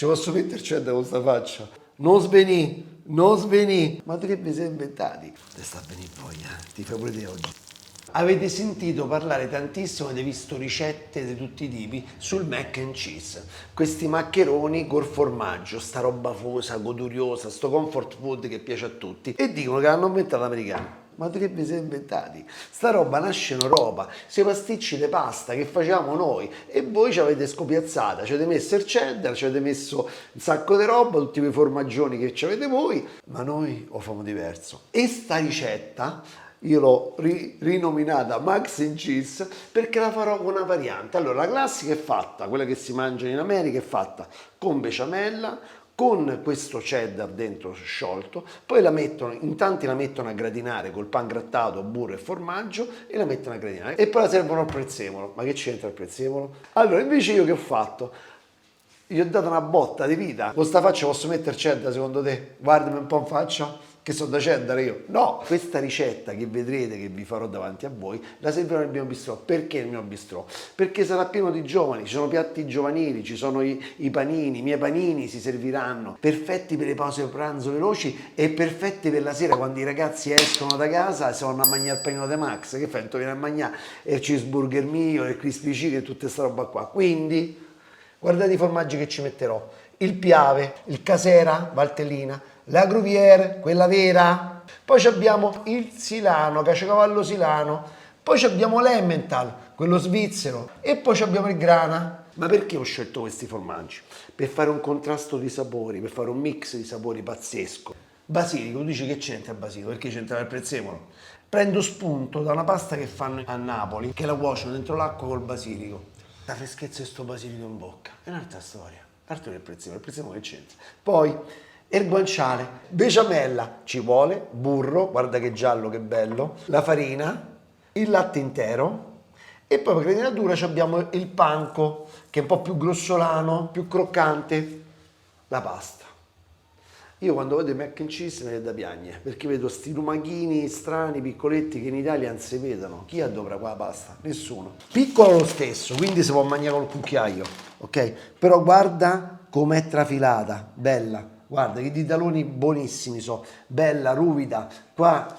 Ci posso mettere cheddar con sta faccia? Non svenì, non svenì. Ma tu che vi sei inventati? Te sta a venire voglia, ti fai pure te oggi. Avete sentito parlare tantissimo, avete visto ricette di tutti i tipi sul mac and cheese. Questi maccheroni col formaggio, sta roba fosa, goduriosa, sto comfort food che piace a tutti. E dicono che l'hanno inventato l'americano. Ma tu che vi siete inventati? Sta roba nasce in Europa, sei pasticci di pasta che facciamo noi e voi ci avete scopiazzata, ci avete messo il cheddar, ci avete messo un sacco di roba, tutti quei formaggioni che ci avete voi, ma noi lo famo diverso. E sta ricetta io l'ho rinominata Mac and Cheese perché la farò con una variante. Allora, la classica è fatta, quella che si mangia in America è fatta con besciamella, con questo cheddar dentro sciolto, poi in tanti la mettono a gratinare col pan grattato, burro e formaggio e la mettono a gratinare e poi la servono al prezzemolo. Ma che c'entra il prezzemolo? Allora, invece io che ho fatto? Gli ho dato una botta di vita. Con sta faccia posso mettere cheddar secondo te? Guardami un po' in faccia. Che sono da cheddar io? No! Questa ricetta che vedrete che vi farò davanti a voi la servirò nel mio bistrò. Perché nel mio bistrò? Perché sarà pieno di giovani, ci sono piatti giovanili, ci sono i panini, i miei panini si serviranno, perfetti per le pause pranzo veloci e perfetti per la sera quando i ragazzi escono da casa e si vanno a mangiare il panino di Max. Che fai? Tu vieni a mangiare il cheeseburger mio, il crispy chicken e tutta questa roba qua. Quindi guardate i formaggi che ci metterò: il Piave, il Casera, Valtellina, la Gruyère, quella vera, poi abbiamo il Silano, Caciocavallo Silano, poi abbiamo l'Emmental, quello svizzero, e poi abbiamo il Grana. Ma perché ho scelto questi formaggi? Per fare un contrasto di sapori, per fare un mix di sapori pazzesco. Basilico, tu dici che c'entra il basilico? Perché c'entra il prezzemolo? Prendo spunto da una pasta che fanno a Napoli, che la cuociono dentro l'acqua col basilico. La freschezza di sto basilico in bocca, è un'altra storia. L'altro è il prezzemolo che c'entra. Poi il guanciale, besciamella, ci vuole, burro, guarda che giallo, che bello, la farina, il latte intero e poi per gratinatura abbiamo il panco che è un po' più grossolano, più croccante, la pasta. Io quando vedo i mac and cheese mi viene da piangere perché vedo sti lumachini strani, piccoletti che in Italia non si vedono. Chi addobra qua la pasta? Nessuno. Piccolo lo stesso, quindi si può mangiare col cucchiaio, ok? Però guarda com'è trafilata, bella. Guarda che di taloni buonissimi so, bella, ruvida, qua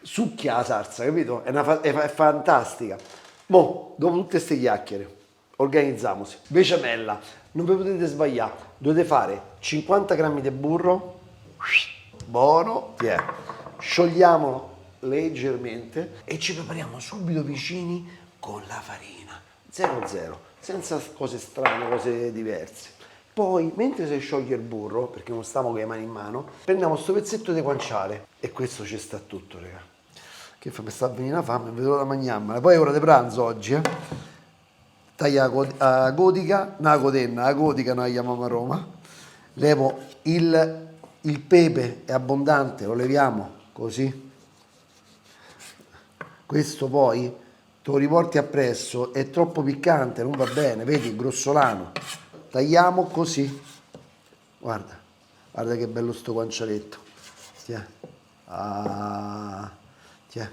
succhia la salsa, capito? È fantastica. Mo, dopo tutte queste chiacchiere, organizziamoci. Besciamella, non vi potete sbagliare, dovete fare 50 grammi di burro, buono, sciogliamolo leggermente e ci prepariamo subito vicini con la farina, 0-0, senza cose strane, cose diverse. Poi, mentre si scioglie il burro, perché non stiamo con le mani in mano, prendiamo questo pezzetto di guanciale e questo ci sta tutto, raga. Che fa? Mi sta venendo la fame, vedo da mangiarmela. Poi è ora di pranzo oggi, taglia a godica, una codenna, a godica noi la chiamiamo a Roma. Levo il pepe, è abbondante, lo leviamo così. Questo poi te lo riporti appresso, è troppo piccante, non va bene, vedi, grossolano. Tagliamo così, guarda che bello sto guancialetto, tiè. Tiè.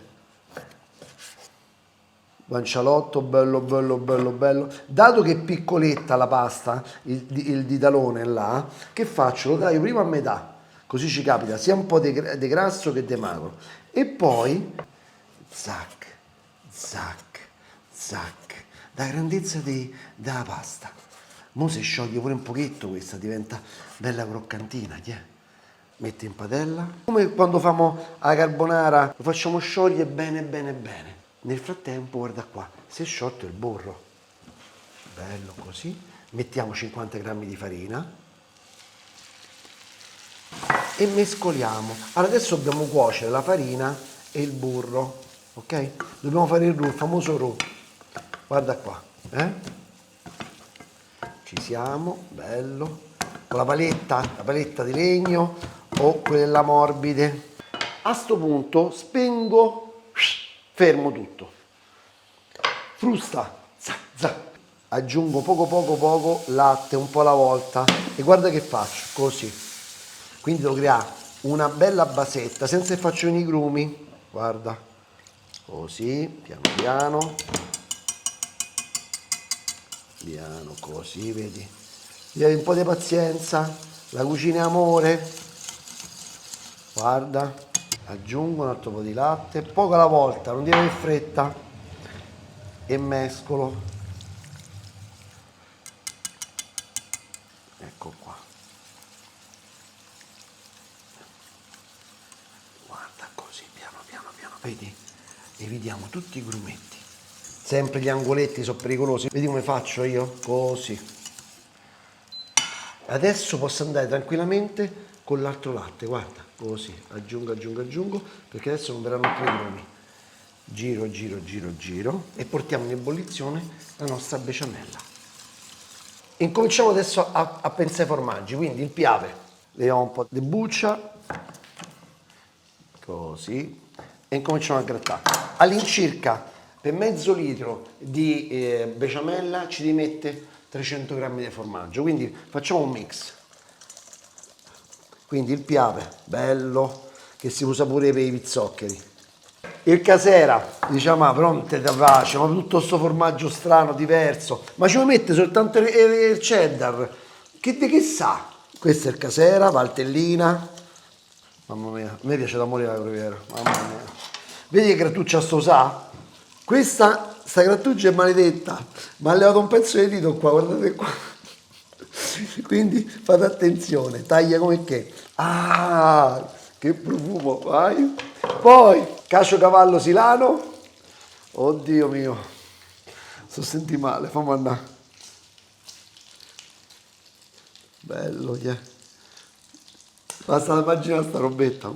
Guancialotto, bello, bello, bello, bello. Dato che è piccoletta la pasta, il ditalone là, che faccio? Lo taglio prima a metà, così ci capita sia un po' di grasso che di magro. E poi, zac, zac, zac, la grandezza della pasta. Mo si scioglie pure un pochetto questa, diventa bella croccantina, metti in padella. Come quando famo la carbonara, lo facciamo sciogliere bene, bene, bene. Nel frattempo, guarda qua, si è sciolto il burro. Bello così. Mettiamo 50 grammi di farina e mescoliamo. Allora adesso dobbiamo cuocere la farina e il burro, ok? Dobbiamo fare il roux, il famoso roux. Guarda qua, Ci siamo, bello. Con la paletta di legno o quella morbide. A sto punto spengo, fermo tutto. Frusta, zac, zac. Aggiungo poco latte, un po' alla volta e guarda che faccio, così. Quindi devo creare una bella basetta senza che faccio i grumi, guarda, così, piano piano, così, vedi, Devi un po' di pazienza, la cucina è amore. Guarda, aggiungo un altro po' di latte, poco alla volta, non devi avere fretta. E mescolo. Ecco qua. Guarda così, piano piano piano, vedi? Evitiamo tutti i grumetti. Sempre gli angoletti sono pericolosi. Vedi come faccio io? Così. Adesso posso andare tranquillamente con l'altro latte, guarda, così. Aggiungo, aggiungo, aggiungo, perché adesso non verranno più i grumi. Giro, giro, giro, giro e portiamo in ebollizione la nostra besciamella. Incominciamo adesso a pensare ai formaggi, quindi il piave. Leviamo un po' di buccia, così, e incominciamo a grattare. All'incirca per mezzo litro di besciamella ci devi mettere 300 grammi di formaggio, quindi facciamo un mix. Quindi il piave, bello, che si usa pure per i pizzoccheri. Il casera, diciamo, però non te piace, ma tutto questo formaggio strano, diverso, ma ci vuoi mettere soltanto il cheddar, che sa? Questo è il casera, valtellina, mamma mia, a me piace da morire la Gruyère, mamma mia. Vedi che grattuccia sto usà? Sta grattugia è maledetta, mi ha levato un pezzo di dito qua, guardate qua. Quindi fate attenzione, taglia come che. Ah, che profumo, vai. Poi, caciocavallo silano. Oddio mio, sto senti male, fammi andare. Bello, yeah. Basta immaginare sta robetta.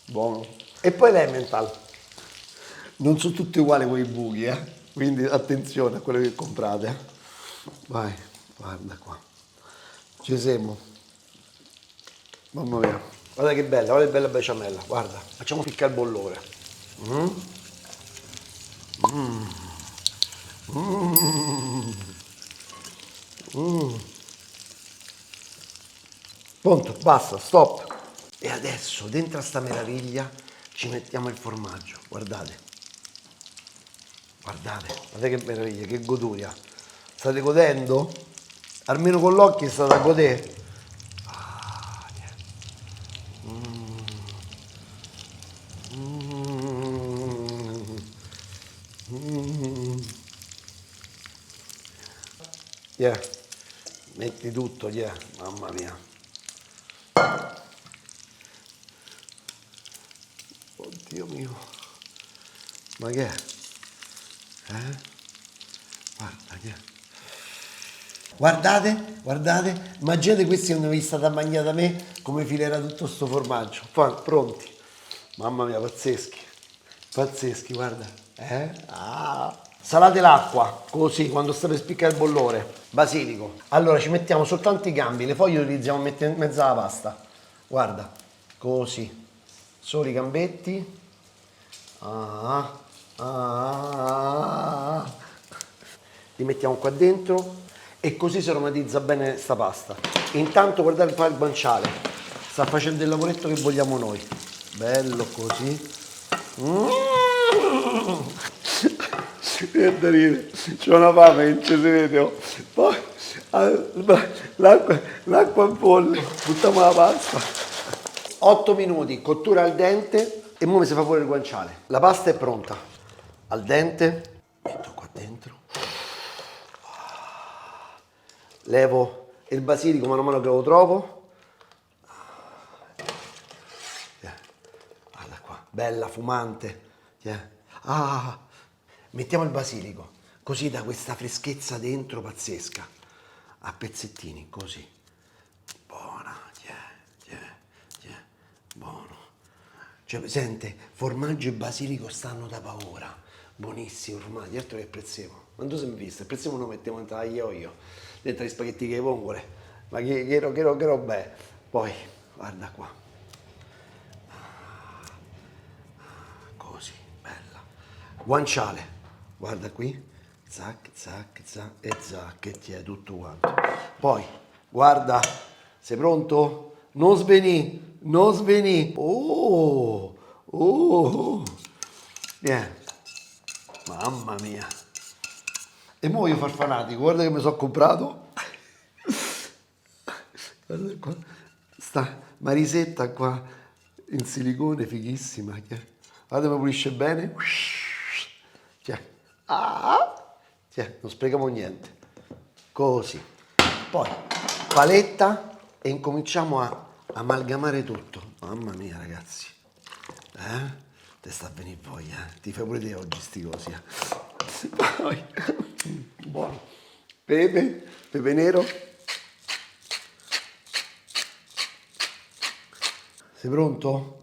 Buono. E poi l'Emmental. Non sono tutti uguali quei buchi, quindi attenzione a quello che comprate. Vai, guarda qua. Ci siamo. Mamma mia. Guarda che bella besciamella, guarda. Facciamo ficcare il bollore. Mm. Mm. Mm. Mm. Pronto, basta, stop. E adesso dentro a sta meraviglia ci mettiamo il formaggio, guardate. Guardate che meraviglia, che goduria. State godendo? Almeno con l'occhio state a godere. Ah, yeah. Yeah. Metti tutto, yeah. Mamma mia. Oddio mio. Ma che è? Guarda, yeah. Guardate, immaginate questi quando vi state a mangiare da me come filerà tutto sto formaggio. Pronti. Mamma mia, pazzeschi, guarda. Salate l'acqua, così, quando sta per spiccare il bollore. Basilico. Allora ci mettiamo soltanto i gambi, le foglie le utilizziamo a mettere in mezzo alla pasta. Guarda, così. Solo i gambetti. Li mettiamo qua dentro e così si aromatizza bene sta pasta. Intanto guardate qua il guanciale, sta facendo il lavoretto che vogliamo noi. Bello così. Che da ridere, c'ho una fame, non ci si vede. Oh. Poi l'acqua bolle, buttiamo la pasta. 8 minuti, cottura al dente e ora mi si fa pure il guanciale. La pasta è pronta, al dente, metto qua dentro. Levo il basilico mano a mano che lo trovo. Guarda qua, bella, fumante. Mettiamo il basilico, così da questa freschezza dentro pazzesca. A pezzettini, così. Buona, buono. Cioè, sente, formaggio e basilico stanno da paura. Buonissimo formaggio, altro che prezzemolo. Ma tu sei visto, il prezzemolo lo mettiamo dentro la io. Dentro gli spaghetti che vongole, ma che roba è? Poi, guarda qua, così, bella, guanciale, guarda qui, zac, zac, zac e zac, e ti è tutto quanto. Poi, guarda, sei pronto? Non svenì, non svenì, yeah. Mamma mia. E mo' io far fanatico, guarda che mi sono comprato Guarda qua. Sta Marisetta qua in silicone, fighissima. Guarda come pulisce bene. Tiè. Tiè, non sprechiamo niente. Così. Poi paletta e incominciamo a amalgamare tutto. Mamma mia, ragazzi. Te sta a venire voglia. Ti fai pure te oggi sti cosi. Poi, buono. Pepe nero. Sei pronto?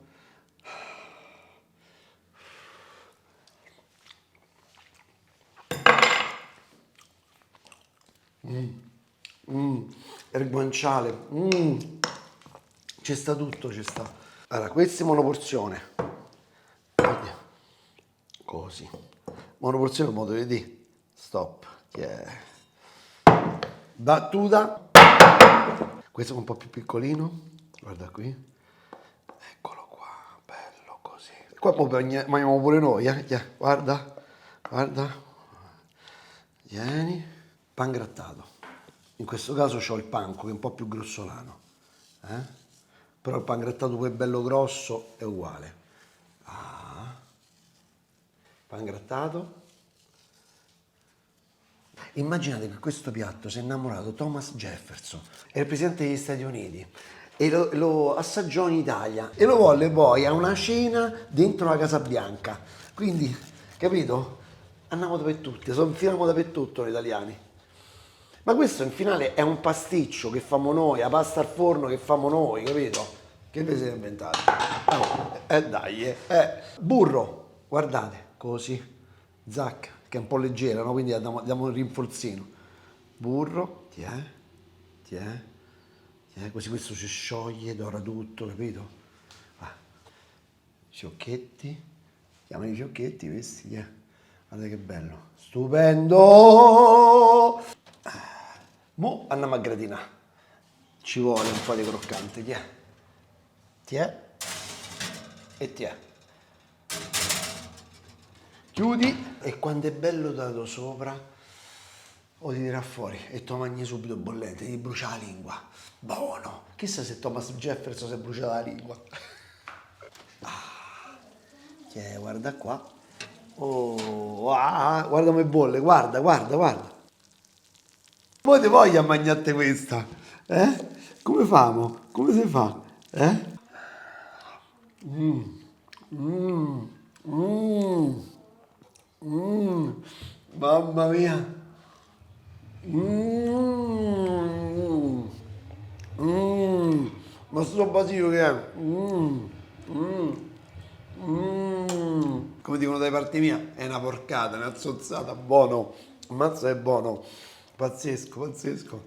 Il guanciale. Ci sta tutto, ci sta. Allora, questa è monoporzione. Così. Monoporzione, modo di dire. Stop. Yeah. Battuta. Questo è un po' più piccolino. Guarda qui. Eccolo qua. Bello così. Qua poi mangiamo pure noi. Yeah. Guarda. Vieni. Pan grattato. In questo caso ho il panco che è un po' più grossolano. Però il pan grattato poi bello grosso è uguale. Pan grattato. Immaginate che questo piatto si è innamorato Thomas Jefferson, era il presidente degli Stati Uniti, e lo assaggiò in Italia e lo volle poi a una cena dentro la Casa Bianca. Quindi, capito? Andiamo dappertutto, infiliamo dappertutto noi italiani. Ma questo in finale è un pasticcio che famo noi, la pasta al forno che famo noi, capito? Che vi siete inventati? Dai. Burro, guardate, così, zacca, che è un po' leggera, no? Quindi diamo un rinforzino. Burro, tiè, così questo si scioglie, dora tutto, capito? Fiocchetti, chiamano i fiocchetti questi, guardate che bello, stupendo! Mo andiamo a gratinare, ci vuole un po' di croccante, tiè, e tiè. Chiudi e quando è bello dato sopra o ti dirà fuori e tu mangi subito bollente, ti brucia la lingua. Buono! Chissà se Thomas Jefferson si è bruciata la lingua. Guarda qua. Guarda come bolle, guarda. Poi ti voglio mangiare questa, Come famo? Come si fa? Mamma mia. Ma sto basilico che è? Come dicono dai parti mia, è una porcata, una zozzata, buono. Ammazza è buono. Pazzesco.